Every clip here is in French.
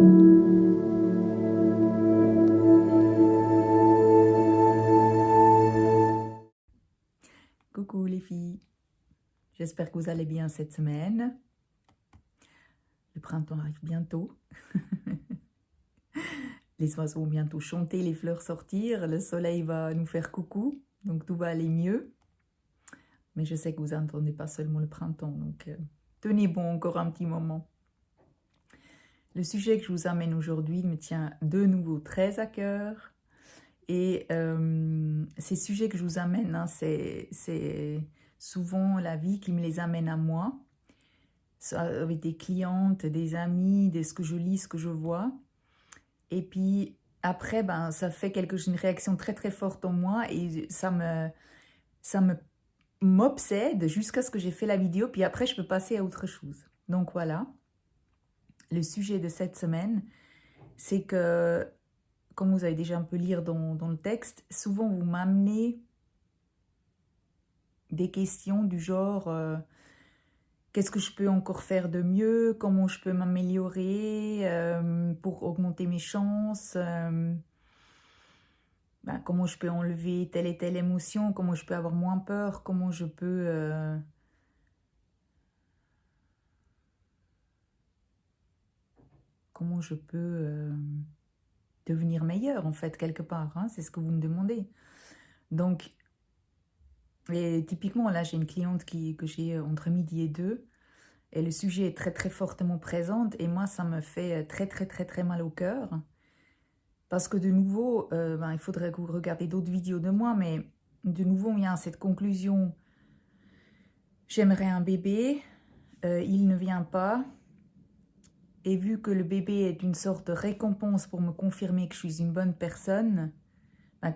Coucou les filles, j'espère que vous allez bien cette semaine. Le printemps arrive bientôt. Les oiseaux vont bientôt chanter, les fleurs sortir, le soleil va nous faire coucou, donc tout va aller mieux. Mais je sais que vous n'entendez pas seulement le printemps, donc tenez bon encore un petit moment. Le sujet que je vous amène aujourd'hui me tient de nouveau très à cœur. Et ces sujets que je vous amène, hein, c'est souvent la vie qui me les amène à moi, avec des clientes, des amis, ce que je lis, ce que je vois. Et puis après, ben, ça fait une réaction très très forte en moi et ça m'obsède jusqu'à ce que j'ai fait la vidéo. Puis après, je peux passer à autre chose. Donc voilà, le sujet de cette semaine, c'est que, comme vous avez déjà un peu lire dans le texte, souvent vous m'amenez des questions du genre qu'est-ce que je peux encore faire de mieux, comment je peux m'améliorer pour augmenter mes chances, comment je peux enlever telle et telle émotion, comment je peux avoir moins peur, comment je peux devenir meilleure en fait quelque part, hein, c'est ce que vous me demandez. Donc, et typiquement là j'ai une cliente que j'ai entre midi et 2 et le sujet est très très fortement présent et moi ça me fait très très très très mal au cœur. Parce que de nouveau, il faudrait que vous regardiez d'autres vidéos de moi, mais de nouveau, il y a cette conclusion. J'aimerais un bébé, il ne vient pas. Et vu que le bébé est une sorte de récompense pour me confirmer que je suis une bonne personne,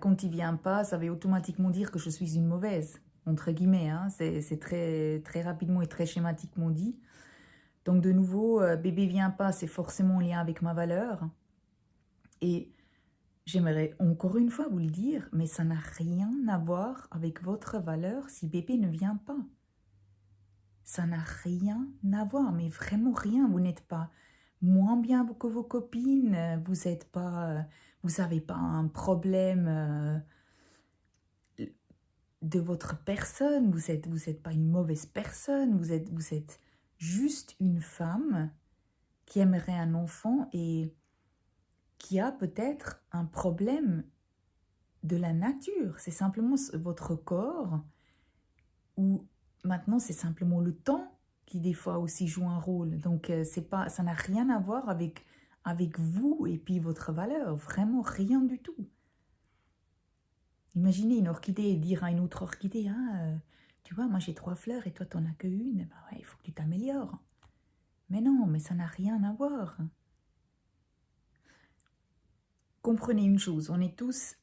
quand il ne vient pas, ça veut automatiquement dire que je suis une mauvaise, entre guillemets. Hein, c'est très, très rapidement et très schématiquement dit. Donc de nouveau, bébé vient pas, c'est forcément en lien avec ma valeur. Et j'aimerais encore une fois vous le dire, mais ça n'a rien à voir avec votre valeur si bébé ne vient pas. Ça n'a rien à voir, mais vraiment rien. Vous n'êtes pas moins bien que vos copines, vous n'avez pas un problème de votre personne, vous êtes pas une mauvaise personne, vous êtes juste une femme qui aimerait un enfant et qui a peut-être un problème de la nature. C'est simplement votre corps ou maintenant c'est simplement le temps qui des fois aussi joue un rôle. Donc ça n'a rien à voir avec vous et puis votre valeur, vraiment rien du tout. Imaginez une orchidée dire à une autre orchidée, hein, tu vois, moi j'ai 3 fleurs et toi t'en as qu'une, ben ouais, il faut que tu t'améliores. Mais non, mais ça n'a rien à voir. Comprenez une chose, on est tous,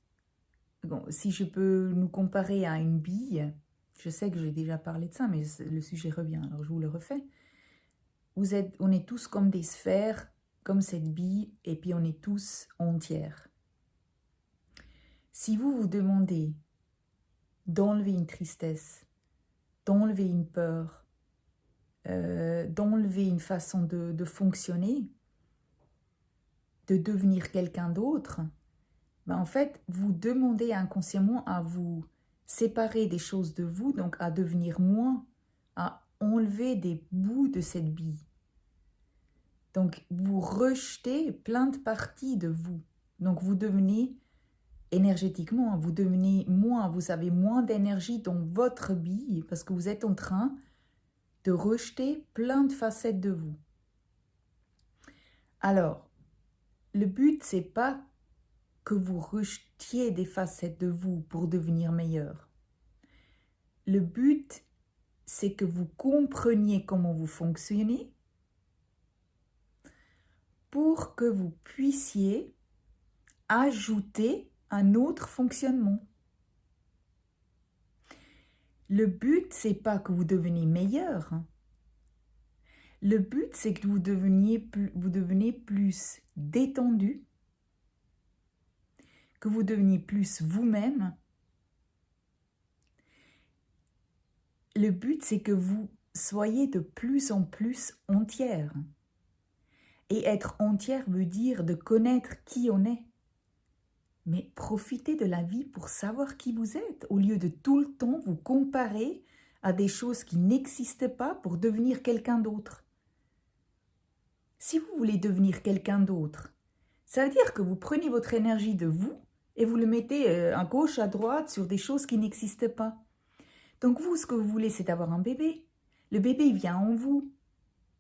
bon, si je peux nous comparer à une bille, je sais que j'ai déjà parlé de ça, mais le sujet revient, alors je vous le refais. On est tous comme des sphères, comme cette bille, et puis on est tous entières. Si vous vous demandez d'enlever une tristesse, d'enlever une peur, d'enlever une façon de fonctionner, de devenir quelqu'un d'autre, en fait, vous demandez inconsciemment à vous séparer des choses de vous, donc à devenir moins, à enlever des bouts de cette bille. Donc, vous rejetez plein de parties de vous. Donc, vous devenez énergétiquement, vous devenez moins, vous avez moins d'énergie dans votre bille parce que vous êtes en train de rejeter plein de facettes de vous. Alors, le but, c'est pas que vous rejetiez des facettes de vous pour devenir meilleur. Le but, c'est que vous compreniez comment vous fonctionnez pour que vous puissiez ajouter un autre fonctionnement. Le but, c'est pas que vous deveniez meilleur. Le but, c'est que vous devenez plus détendu, que vous deveniez plus vous-même. Le but, c'est que vous soyez de plus en plus entière. Et être entière veut dire de connaître qui on est. Mais profitez de la vie pour savoir qui vous êtes, au lieu de tout le temps vous comparer à des choses qui n'existent pas pour devenir quelqu'un d'autre. Si vous voulez devenir quelqu'un d'autre, ça veut dire que vous prenez votre énergie de vous et vous le mettez à gauche, à droite, sur des choses qui n'existent pas. Donc vous, ce que vous voulez, c'est avoir un bébé. Le bébé, il vient en vous.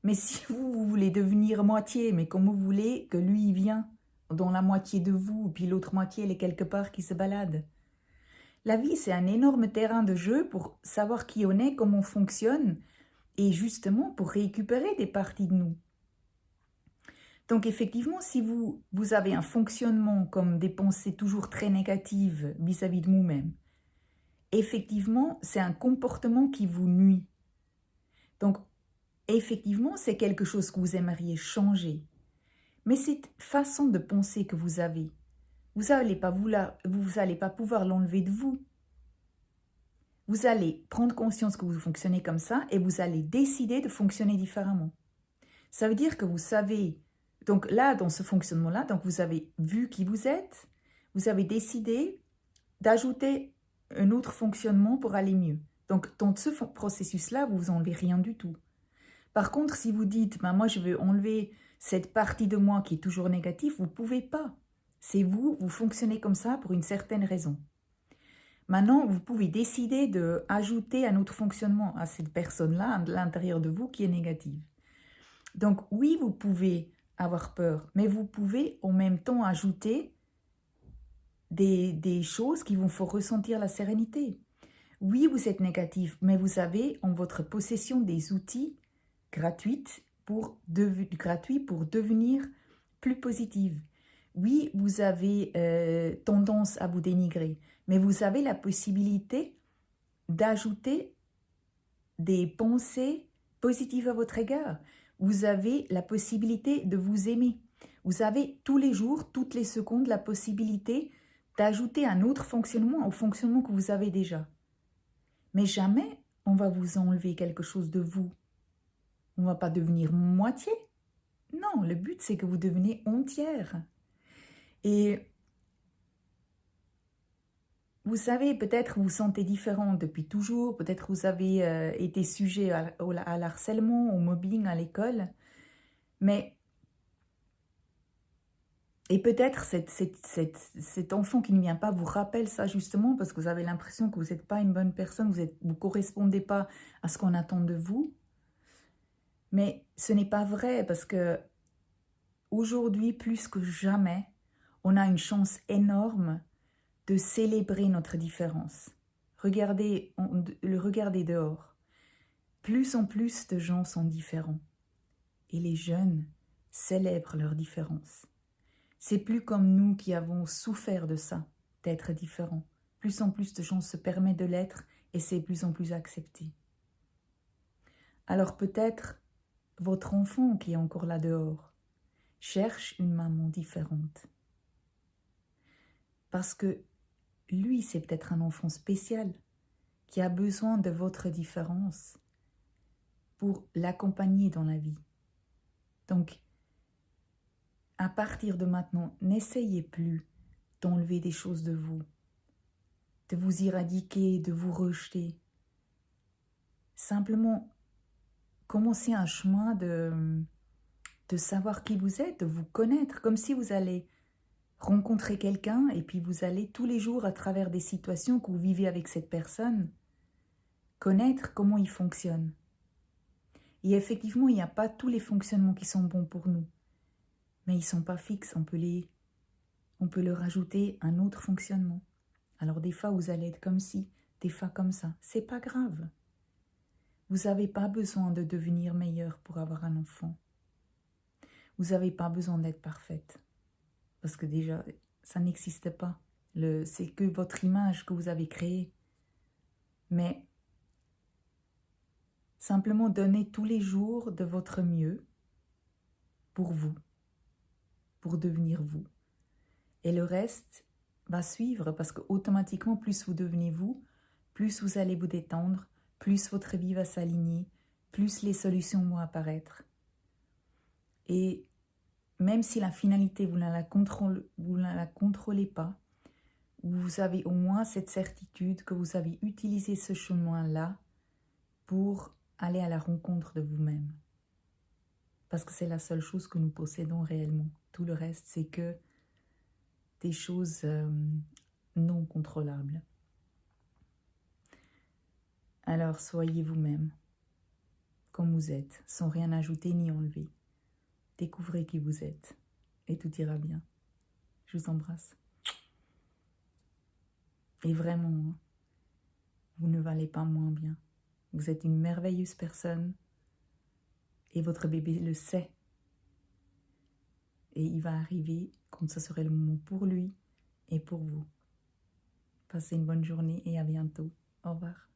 Mais si vous voulez devenir moitié, mais comme vous voulez que lui, il vient dans la moitié de vous, puis l'autre moitié, elle est quelque part qui se balade. La vie, c'est un énorme terrain de jeu pour savoir qui on est, comment on fonctionne, et justement pour récupérer des parties de nous. Donc effectivement, si vous avez un fonctionnement comme des pensées toujours très négatives vis-à-vis de vous-même, effectivement, c'est un comportement qui vous nuit. Donc, effectivement, c'est quelque chose que vous aimeriez changer. Mais cette façon de penser que vous avez, vous n'allez pas pouvoir l'enlever de vous. Vous allez prendre conscience que vous fonctionnez comme ça et vous allez décider de fonctionner différemment. Ça veut dire que vous savez, donc là, dans ce fonctionnement-là, donc vous avez vu qui vous êtes, vous avez décidé d'ajouter un autre fonctionnement pour aller mieux. Donc, dans ce processus-là, vous n'enlevez rien du tout. Par contre, si vous dites, ben, moi je veux enlever cette partie de moi qui est toujours négative, vous ne pouvez pas. C'est vous, vous fonctionnez comme ça pour une certaine raison. Maintenant, vous pouvez décider d'ajouter un autre fonctionnement à cette personne-là, à l'intérieur de vous, qui est négative. Donc oui, vous pouvez avoir peur, mais vous pouvez en même temps ajouter des choses qui vont faire ressentir la sérénité. Oui, vous êtes négatif, mais vous avez en votre possession des outils gratuits pour devenir plus positive. Oui, vous avez tendance à vous dénigrer, mais vous avez la possibilité d'ajouter des pensées positives à votre égard. Vous avez la possibilité de vous aimer. Vous avez tous les jours, toutes les secondes, la possibilité d'ajouter un autre fonctionnement au fonctionnement que vous avez déjà. Mais jamais on va vous enlever quelque chose de vous. On ne va pas devenir moitié. Non, le but c'est que vous deveniez entière. Et vous savez, peut-être vous vous sentez différent depuis toujours, peut-être vous avez été sujet à l'harcèlement, au mobbing à l'école, mais et peut-être cet enfant qui ne vient pas vous rappelle ça justement parce que vous avez l'impression que vous n'êtes pas une bonne personne, vous ne correspondez pas à ce qu'on attend de vous. Mais ce n'est pas vrai parce que aujourd'hui, plus que jamais, on a une chance énorme de célébrer notre différence. Regardez dehors. Plus en plus de gens sont différents. Et les jeunes célèbrent leur différence. C'est plus comme nous qui avons souffert de ça, d'être différents. Plus en plus de gens se permettent de l'être et c'est plus en plus accepté. Alors peut-être votre enfant qui est encore là dehors cherche une maman différente. Parce que lui, c'est peut-être un enfant spécial qui a besoin de votre différence pour l'accompagner dans la vie. Donc, à partir de maintenant, n'essayez plus d'enlever des choses de vous, de vous éradiquer, de vous rejeter. Simplement, commencez un chemin de savoir qui vous êtes, de vous connaître, comme si vous allez rencontrer quelqu'un et puis vous allez tous les jours à travers des situations que vous vivez avec cette personne, connaître comment il fonctionne. Et effectivement, il n'y a pas tous les fonctionnements qui sont bons pour nous. Mais ils ne sont pas fixes, on peut leur ajouter un autre fonctionnement. Alors des fois, vous allez être comme ci, des fois comme ça. C'est pas grave. Vous n'avez pas besoin de devenir meilleur pour avoir un enfant. Vous n'avez pas besoin d'être parfaite. Parce que déjà, ça n'existe pas. C'est que votre image que vous avez créée. Mais simplement donnez tous les jours de votre mieux pour vous, pour devenir vous. Et le reste va suivre parce que automatiquement, plus vous devenez vous, plus vous allez vous détendre, plus votre vie va s'aligner, plus les solutions vont apparaître. Et même si la finalité, vous ne la contrôlez pas, vous avez au moins cette certitude que vous avez utilisé ce chemin-là pour aller à la rencontre de vous-même. Parce que c'est la seule chose que nous possédons réellement. Tout le reste, c'est que des choses non contrôlables. Alors, soyez vous-même, comme vous êtes, sans rien ajouter ni enlever. Découvrez qui vous êtes et tout ira bien. Je vous embrasse. Et vraiment, vous ne valez pas moins bien. Vous êtes une merveilleuse personne et votre bébé le sait. Et il va arriver quand ce serait le moment pour lui et pour vous. Passez une bonne journée et à bientôt. Au revoir.